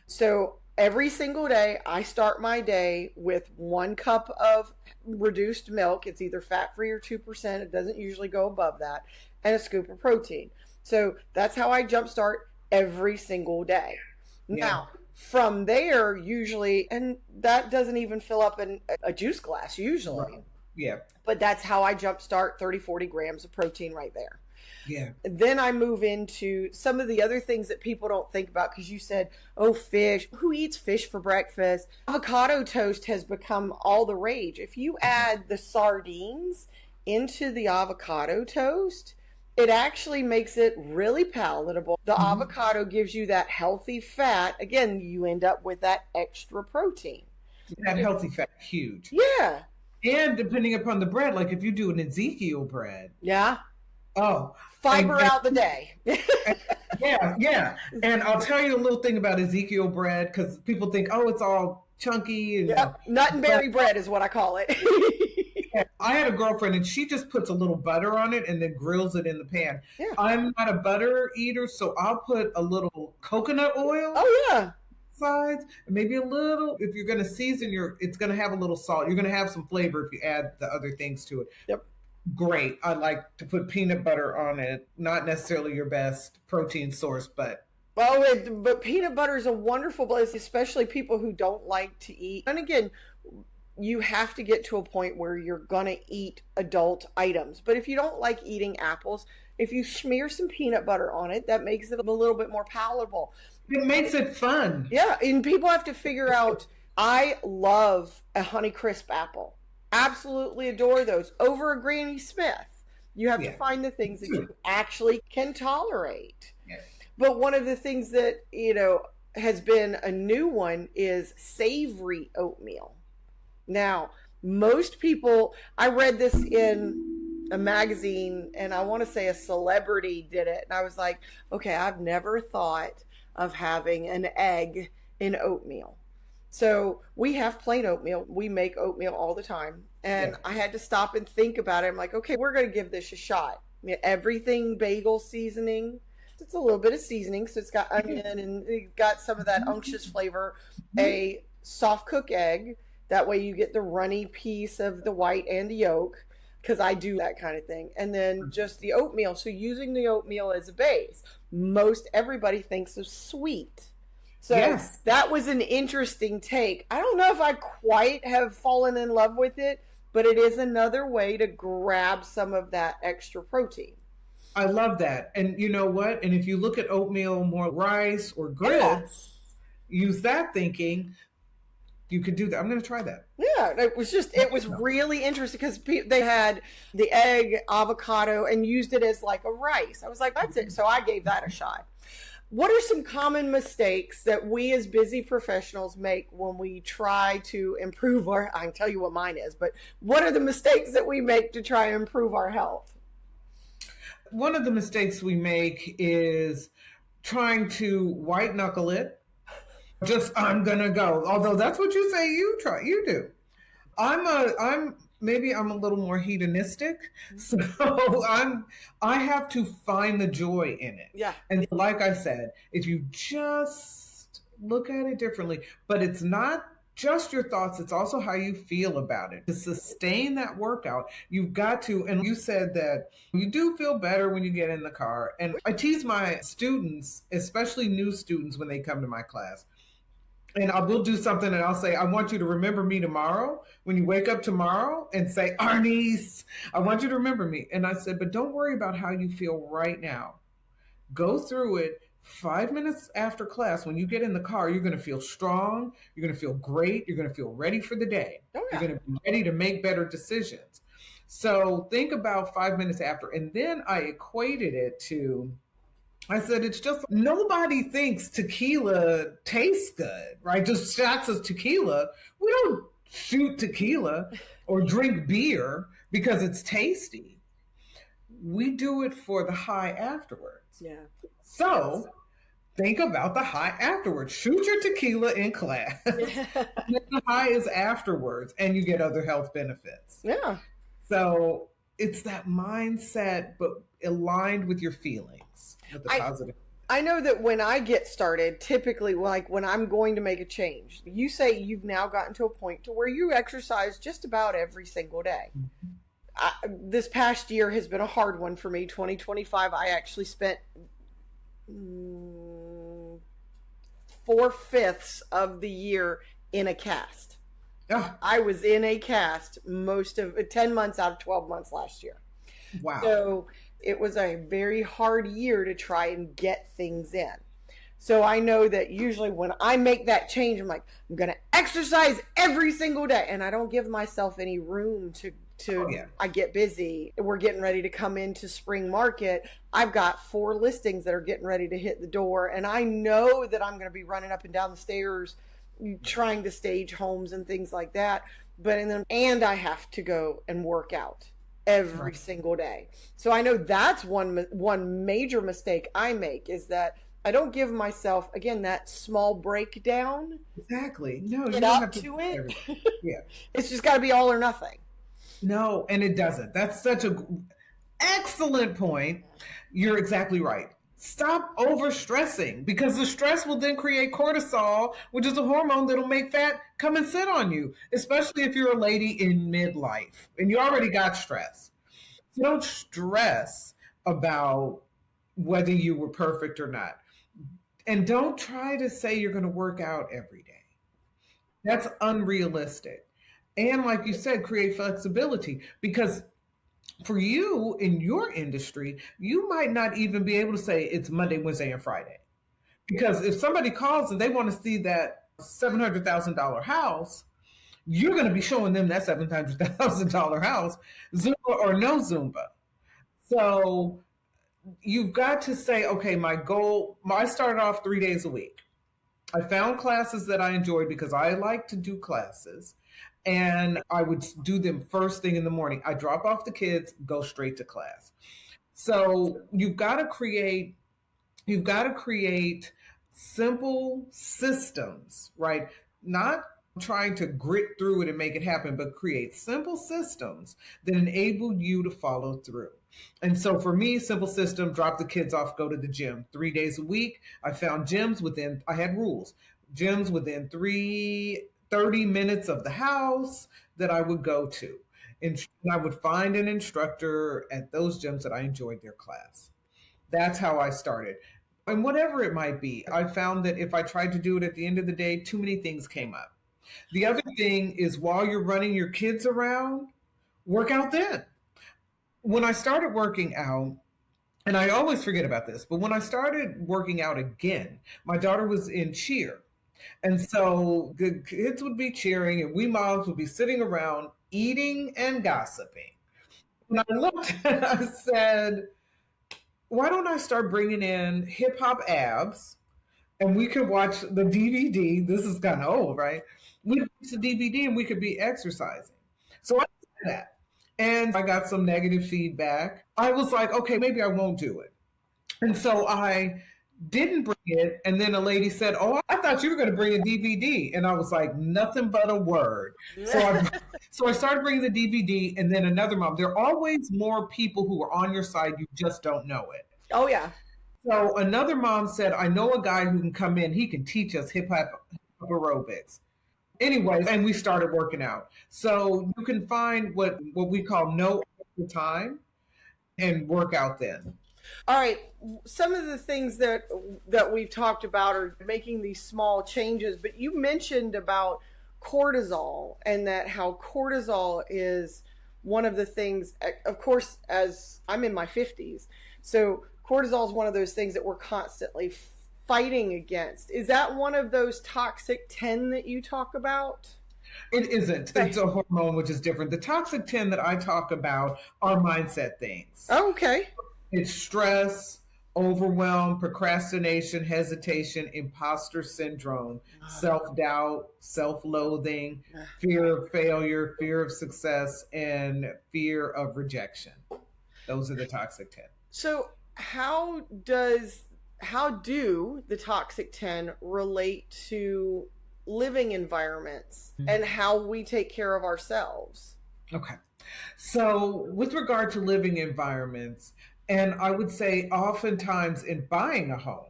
So every single day, I start my day with 1 cup of reduced milk. It's either fat-free or 2%. It doesn't usually go above that. And a scoop of protein. So that's how I jumpstart every single day. Yeah. Now, from there, usually, and that doesn't even fill up a juice glass usually. Right. Yeah. But that's how I jumpstart 30, 40 grams of protein right there. Yeah. Then I move into some of the other things that people don't think about, because you said, oh, fish. Who eats fish for breakfast? Avocado toast has become all the rage. If you add the sardines into the avocado toast, it actually makes it really palatable. The avocado gives you that healthy fat. Again, you end up with that extra protein. That healthy fat, huge. Yeah. And depending upon the bread, like if you do an Ezekiel bread. Yeah. Oh. Fiber out the day. Yeah. And I'll tell you a little thing about Ezekiel bread, because people think, oh, it's all chunky. And, yep. Nut and berry bread is what I call it. I had a girlfriend and she just puts a little butter on it and then grills it in the pan. Yeah. I'm not a butter eater, so I'll put a little coconut oil. Oh, yeah. Sides, maybe a little. If you're going to season it's going to have a little salt. You're going to have some flavor if you add the other things to it. Yep. Great. I like to put peanut butter on it. Not necessarily your best protein source, but. But peanut butter is a wonderful place, especially people who don't like to eat. And again, you have to get to a point where you're going to eat adult items. But if you don't like eating apples, if you smear some peanut butter on it, that makes it a little bit more palatable. It makes it fun. Yeah, and people have to figure out, I love a Honeycrisp apple. Absolutely adore those over a Granny Smith. You have to find the things that you actually can tolerate. Yeah. But one of the things that, has been a new one is savory oatmeal. Now, most people, I read this in a magazine, and I want to say a celebrity did it. And I was like, okay, I've never thought of having an egg in oatmeal. So we have plain oatmeal. We make oatmeal all the time. And I had to stop and think about it. I'm like, okay, we're going to give this a shot. Everything bagel seasoning. It's a little bit of seasoning. So it's got onion and it's got some of that unctuous flavor. A soft cook egg. That way you get the runny piece of the white and the yolk, because I do that kind of thing. And then just the oatmeal. So using the oatmeal as a base. Most everybody thinks of sweet. So that was an interesting take. I don't know if I quite have fallen in love with it, but it is another way to grab some of that extra protein. I love that. And you know what? And if you look at oatmeal, more rice or grits, use that thinking, you could do that. I'm going to try that. Yeah, it was really interesting because they had the egg, avocado, and used it as like a rice. I was like, that's it. So I gave that a shot. What are some common mistakes that we as busy professionals make when we try to improve I can tell you what mine is, but what are the mistakes that we make to try and improve our health? One of the mistakes we make is trying to white knuckle it. I'm going to go. Although that's what you say you do. Maybe I'm a little more hedonistic. So I have to find the joy in it. Yeah. And like I said, if you just look at it differently, but it's not just your thoughts, it's also how you feel about it. To sustain that workout, you've got to, and you said that you do feel better when you get in the car. And I tease my students, especially new students when they come to my class. And I will do something and I'll say, I want you to remember me tomorrow. When you wake up tomorrow and say, Arnice, I want you to remember me. And I said, but don't worry about how you feel right now. Go through it 5 minutes after class. When you get in the car, you're going to feel strong. You're going to feel great. You're going to feel ready for the day. Oh, yeah. You're going to be ready to make better decisions. So think about 5 minutes after. And then I equated it to, I said, it's just nobody thinks tequila tastes good, right? Just shots of tequila. We don't shoot tequila or drink beer because it's tasty. We do it for the high afterwards. Yeah. So think about the high afterwards. Shoot your tequila in class. The high is afterwards, and you get other health benefits. Yeah. So it's that mindset, but aligned with your feelings. With the positive. I know that when I get started, typically, like when I'm going to make a change, you say you've now gotten to a point to where you exercise just about every single day. This past year has been a hard one for me. 2025, I actually spent 4/5 of the year in a cast. Oh, I was in a cast most of 10 months out of 12 months last year. wow. So it was a very hard year to try and get things in. So I know that usually when I make that change, I'm like, I'm going to exercise every single day. And I don't give myself any room to I get busy. We're getting ready to come into spring market. I've got 4 listings that are getting ready to hit the door. And I know that I'm going to be running up and down the stairs trying to stage homes and things like that. And I have to go and work out every single day. So I know that's one major mistake I make, is that I don't give myself, again, that small breakdown. Exactly. No, get up to it. Yeah. It's just got to be all or nothing. No, and it doesn't. That's such an excellent point. You're exactly right. Stop overstressing, because the stress will then create cortisol, which is a hormone that'll make fat come and sit on you, especially if you're a lady in midlife and you already got stress. So don't stress about whether you were perfect or not. And don't try to say you're going to work out every day. That's unrealistic. And like you said, create flexibility, because for you in your industry, you might not even be able to say it's Monday, Wednesday, and Friday. Because if somebody calls and they want to see that $700,000 house, you're going to be showing them that $700,000 house, Zumba or no Zumba. So you've got to say, okay, my goal, I started off 3 days a week. I found classes that I enjoyed because I like to do classes. And I would do them first thing in the morning. I drop off the kids, go straight to class. So you've got to create simple systems, right? Not trying to grit through it and make it happen, but create simple systems that enable you to follow through. And so for me, simple system: drop the kids off, go to the gym 3 days a week. I found I had rules, gyms within 30 minutes of the house that I would go to. And I would find an instructor at those gyms that I enjoyed their class. That's how I started. And whatever it might be, I found that if I tried to do it at the end of the day, too many things came up. The other thing is, while you're running your kids around, work out then. When I started working out, and I always forget about this, but when I started working out again, my daughter was in cheer. And so the kids would be cheering and we moms would be sitting around eating and gossiping. And I looked and I said, why don't I start bringing in hip hop abs, and we could watch the DVD. This is kind of old, right? We could watch the DVD and we could be exercising. So I did that. And I got some negative feedback. I was like, okay, maybe I won't do it. And so I didn't bring it. And then a lady said, oh, I thought you were going to bring a DVD. And I was like, nothing but a word. So I started bringing the DVD. And then another mom, there are always more people who are on your side. You just don't know it. Oh, yeah. So another mom said, I know a guy who can come in. He can teach us hip hop aerobics. Anyways, and we started working out. So you can find what we call no time and work out then. All right. Some of the things that we've talked about are making these small changes, but you mentioned about cortisol, and that how cortisol is one of the things, of course, as I'm in my 50s. So cortisol is one of those things that we're constantly fighting against. Is that one of those toxic 10 that you talk about? It isn't. It's a hormone, which is different. The toxic 10 that I talk about are mindset things. Oh, okay. It's stress, overwhelm, procrastination, hesitation, imposter syndrome, self-doubt, self-loathing, fear of failure, fear of success, and fear of rejection. Those are the toxic 10. So how do the toxic 10 relate to living environments and how we take care of ourselves? Okay. So with regard to living environments, and I would say oftentimes in buying a home,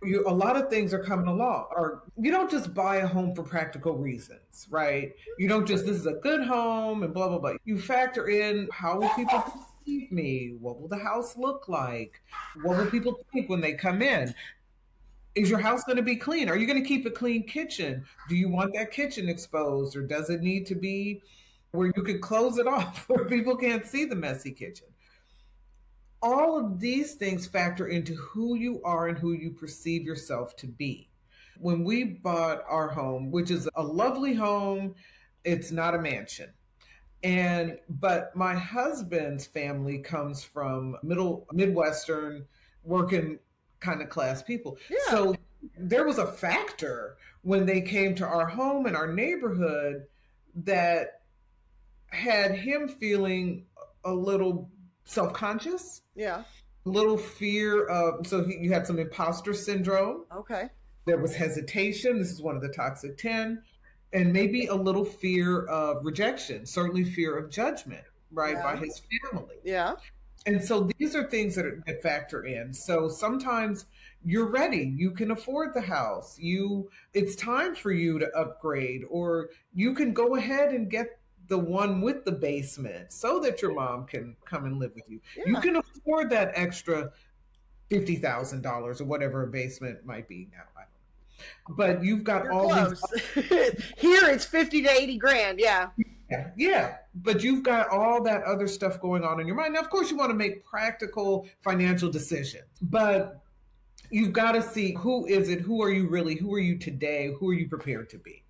A lot of things are coming along. Or you don't just buy a home for practical reasons, right? You don't just, this is a good home and blah, blah, blah. You factor in, how will people perceive me? What will the house look like? What will people think when they come in? Is your house going to be clean? Are you going to keep a clean kitchen? Do you want that kitchen exposed, or does it need to be where you can close it off where people can't see the messy kitchen? All of these things factor into who you are and who you perceive yourself to be. When we bought our home, which is a lovely home, it's not a mansion. But my husband's family comes from Midwestern working kind of class people. Yeah. So there was a factor when they came to our home and our neighborhood that had him feeling a little self-conscious. Yeah. A little fear of, you had some imposter syndrome. Okay. There was hesitation. This is one of the toxic 10. And maybe a little fear of rejection, certainly fear of judgment, right, Yeah. by his family. Yeah. And so these are things that factor in. So sometimes you're ready. You can afford the house. It's time for you to upgrade, or you can go ahead and get the one with the basement so that your mom can come and live with you. Yeah. You can afford that extra $50,000 or whatever a basement might be now. I don't know. But you've got You're all close. these. Here it's 50 to 80 grand. Yeah. Yeah, but you've got all that other stuff going on in your mind. Now, of course, you want to make practical financial decisions, but you've got to see, who is it? Who are you really? Who are you today? Who are you prepared to be?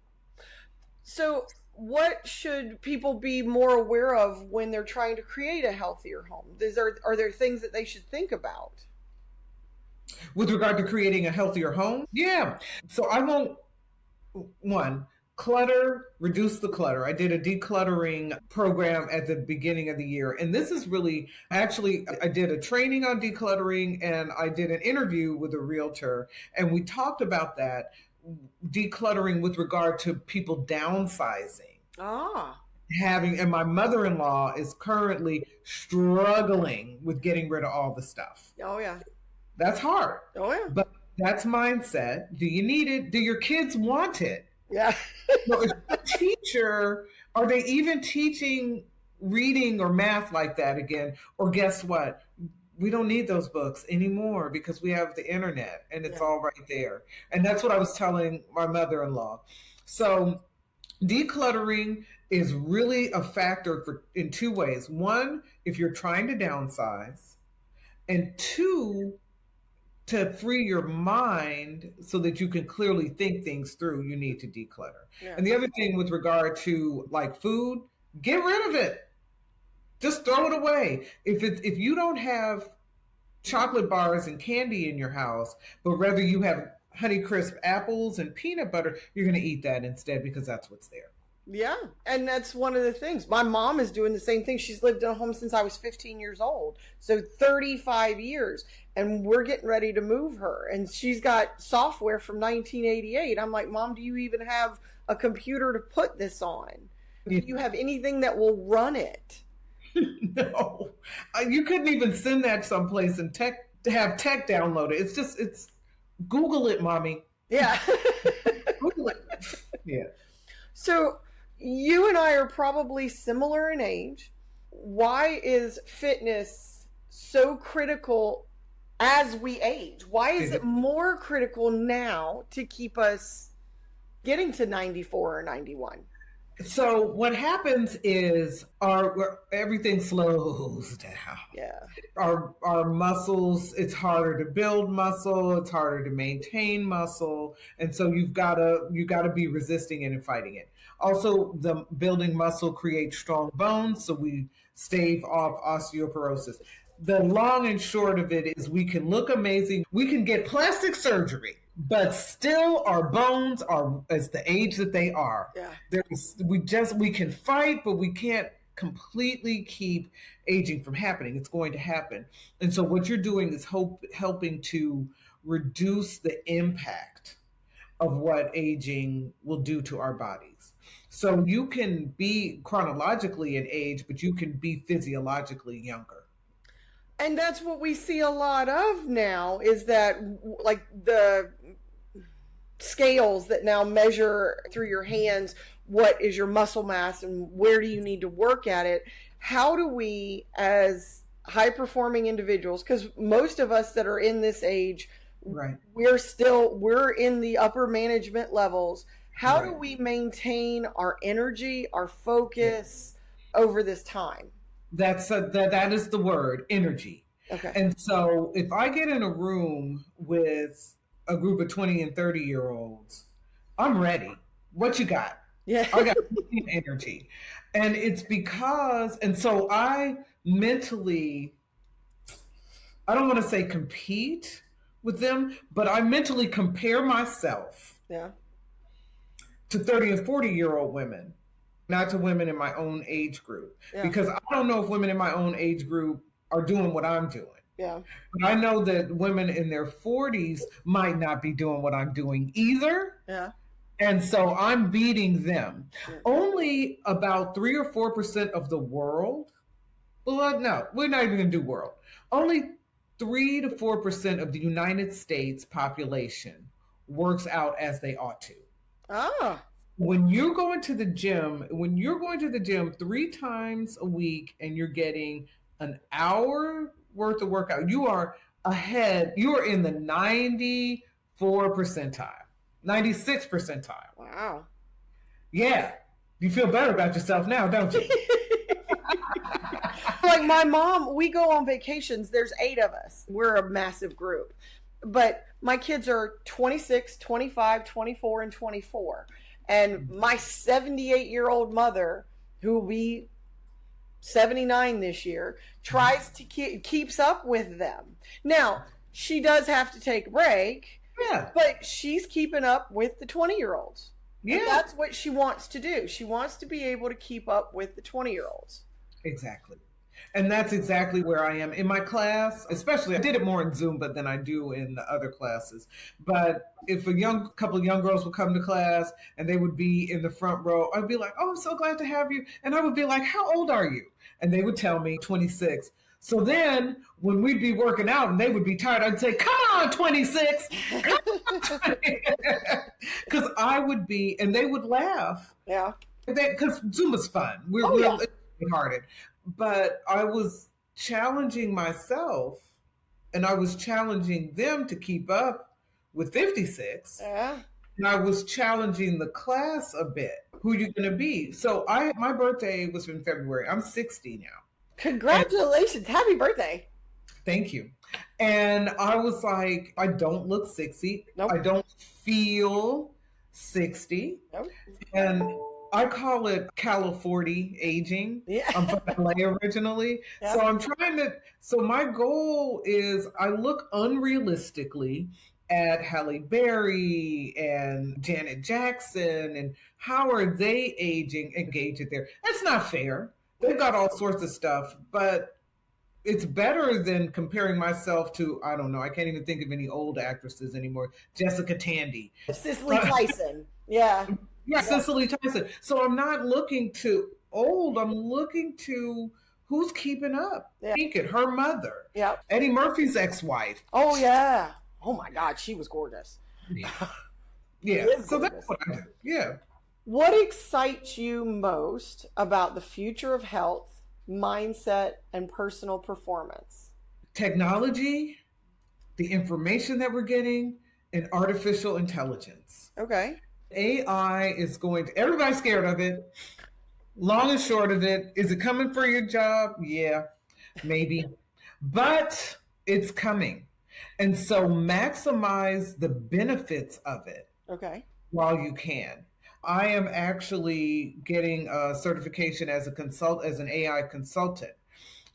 So what should people be more aware of when they're trying to create a healthier home? Are there things that they should think about? With regard to creating a healthier home? Yeah. So I won't, clutter, reduce the clutter. I did a decluttering program at the beginning of the year. And this is really, actually, I did a training on decluttering, and I did an interview with a realtor. And we talked about that, decluttering with regard to people downsizing. And my mother-in-law is currently struggling with getting rid of all the stuff. Oh, yeah. That's hard. Oh, yeah. But that's mindset. Do you need it? Do your kids want it? Yeah. So if a teacher, are they even teaching reading or math like that again? Or guess what? We don't need those books anymore because we have the internet and it's all right there. And that's what I was telling my mother-in-law. So decluttering is really a factor in two ways. One, if you're trying to downsize, and two, to free your mind so that you can clearly think things through, you need to declutter. Yeah. And the other thing with regard to like food, get rid of it. Just throw it away. If you don't have chocolate bars and candy in your house, but rather you have Honeycrisp apples and peanut butter, you're going to eat that instead because that's what's there. Yeah. And that's one of the things. My mom is doing the same thing. She's lived in a home since I was 15 years old. So 35 years. And we're getting ready to move her. And she's got software from 1988. I'm like, Mom, do you even have a computer to put this on? Do you have anything that will run it? No. You couldn't even send that someplace and have tech download it. It's Google it, Mommy. Yeah. Google it. Yeah. So you and I are probably similar in age. Why is fitness so critical as we age? Why is it more critical now to keep us getting to 94 or 91? So what happens is everything slows down. Yeah. Our muscles, it's harder to build muscle, it's harder to maintain muscle, and so you got to be resisting it and fighting it. Also, the building muscle creates strong bones, so we stave off osteoporosis. The long and short of it is we can look amazing. We can get plastic surgery, but still our bones are as the age that they are. Yeah. We can fight, but we can't completely keep aging from happening. It's going to happen. And so what you're doing is helping to reduce the impact of what aging will do to our bodies. So you can be chronologically in age, but you can be physiologically younger. And that's what we see a lot of now, is that like the scales that now measure through your hands what is your muscle mass and where do you need to work at it. How do we, as high performing individuals, because most of us that are in this age, Right. we're in the upper management levels. How do Right. we maintain our energy, our focus over this time? That is the word, energy. Okay. And so if I get in a room with a group of 20 and 30-year-olds, I'm ready. What you got? Yeah. I got energy. And it's because, and so I mentally, I don't want to say compete with them, but I mentally compare myself Yeah. to 30 and 40-year-old women, not to women in my own age group. Yeah. Because I don't know if women in my own age group are doing what I'm doing. Yeah. But I know that women in their 40s might not be doing what I'm doing either. Yeah. And so I'm beating them. Yeah. Only about 3 or 4% of the world, well, no, we're not even going to do world. Only 3 to 4% of the United States population works out as they ought to. Ah. When you're going to the gym, 3 times a week and you're getting an hour worth of workout, you are ahead. You are in the 94 percentile, 96 percentile. Wow. Yeah. You feel better about yourself now, don't you? Like my mom, we go on vacations. There's 8 of us. We're a massive group. But my kids are 26, 25, 24, and 24. And my 78-year-old mother, who will be 79 this year, tries to keeps up with them. Now, she does have to take a break. Yeah. But she's keeping up with the 20-year-olds. Yeah. And that's what she wants to do. She wants to be able to keep up with the 20-year-olds. Exactly. And that's exactly where I am in my class. Especially, I did it more in Zumba than I do in the other classes. But if a couple of young girls would come to class and they would be in the front row, I'd be like, "Oh, I'm so glad to have you." And I would be like, "How old are you?" And they would tell me 26. So then when we'd be working out and they would be tired, I'd say, "Come on, 26." Because I would be, and they would laugh. Yeah. Because Zumba's fun. We're hearted. But I was challenging myself and I was challenging them to keep up with 56. Yeah. And I was challenging the class a bit. Who are you going to be? So my birthday was in February. I'm 60 now. Congratulations. Happy birthday. Thank you. And I was like, I don't look 60. Nope. I don't feel 60. Nope. And I call it Cali 40 aging. Yeah. I'm from LA originally. Yeah. So my goal is I look unrealistically at Halle Berry and Janet Jackson and how are they aging engaged there. That's not fair. They've got all sorts of stuff, but it's better than comparing myself to, I don't know, I can't even think of any old actresses anymore. Jessica Tandy. Cicely Tyson. Yeah. Yeah, Cicely Tyson. So I'm not looking to old. I'm looking to who's keeping up. Yeah. Pinkett, her mother. Yeah. Eddie Murphy's ex-wife. Oh, yeah. Oh, my God. She was gorgeous. Yeah. So that's what I do. Yeah. What excites you most about the future of health, mindset, and personal performance? Technology, the information that we're getting, and artificial intelligence. Okay. AI is going to, everybody's scared of it. Long and short of it, is it coming for your job? Yeah, maybe. But it's coming. And so maximize the benefits of it. Okay. While you can. I am actually getting a certification as an AI consultant.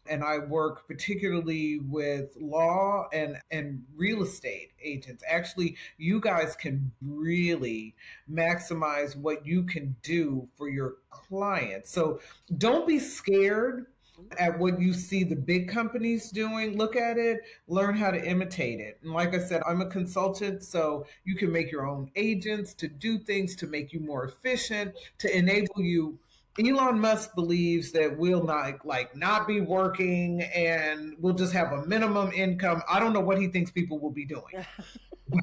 And I work particularly with law and real estate agents. Actually, you guys can really maximize what you can do for your clients. So don't be scared at what you see the big companies doing. Look at it, learn how to imitate it. And like I said, I'm a consultant, so you can make your own agents to do things to make you more efficient, to enable you Elon Musk believes that we'll not be working and we'll just have a minimum income. I don't know what he thinks people will be doing.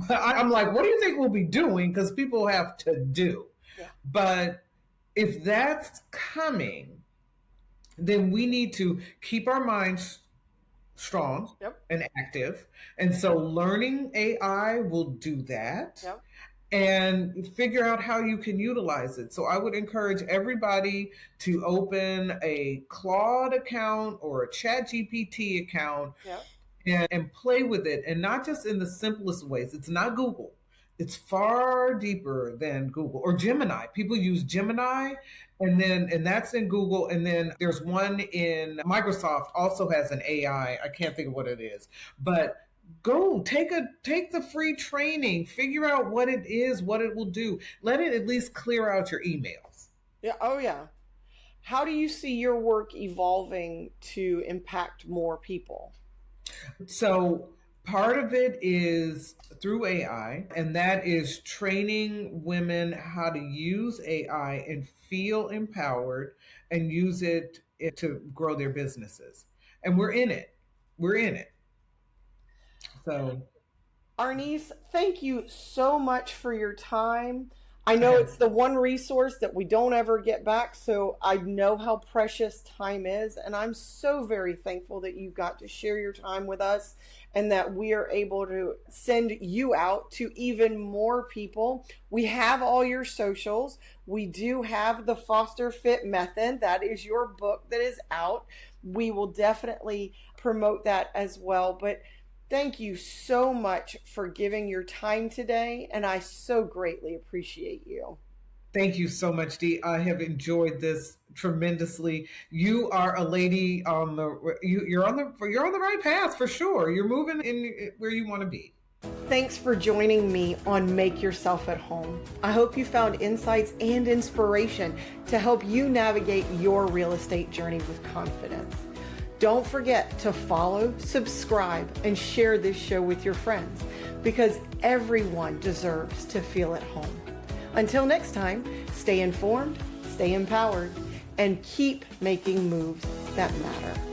I'm like, what do you think we'll be doing? Because people have to do. Yeah. But if that's coming, then we need to keep our minds strong and active. And so learning AI will do that. Yep. And figure out how you can utilize it. So I would encourage everybody to open a Claude account or a ChatGPT account and play with it. And not just in the simplest ways. It's not Google. It's far deeper than Google or Gemini. People use Gemini and that's in Google. And then there's one in Microsoft also has an AI. I can't think of what it is, but go take the free training, figure out what it is, what it will do. Let it at least clear out your emails. Yeah. Oh yeah. How do you see your work evolving to impact more people? So part of it is through AI, and that is training women how to use AI and feel empowered and use it to grow their businesses. And we're in it. So, Arnice, thank you so much for your time. I know it's the one resource that we don't ever get back, so I know how precious time is, and I'm so very thankful that you got to share your time with us and that we are able to send you out to even more people. We have all your socials. We do have the Foster Fit Method. That is your book that is out. We will definitely promote that as well, but thank you so much for giving your time today, and I so greatly appreciate you. Thank you so much, Dee. I have enjoyed this tremendously. You are a lady on the you're on the right path for sure. You're moving in where you want to be. Thanks for joining me on Make Yourself at Home. I hope you found insights and inspiration to help you navigate your real estate journey with confidence. Don't forget to follow, subscribe, and share this show with your friends because everyone deserves to feel at home. Until next time, stay informed, stay empowered, and keep making moves that matter.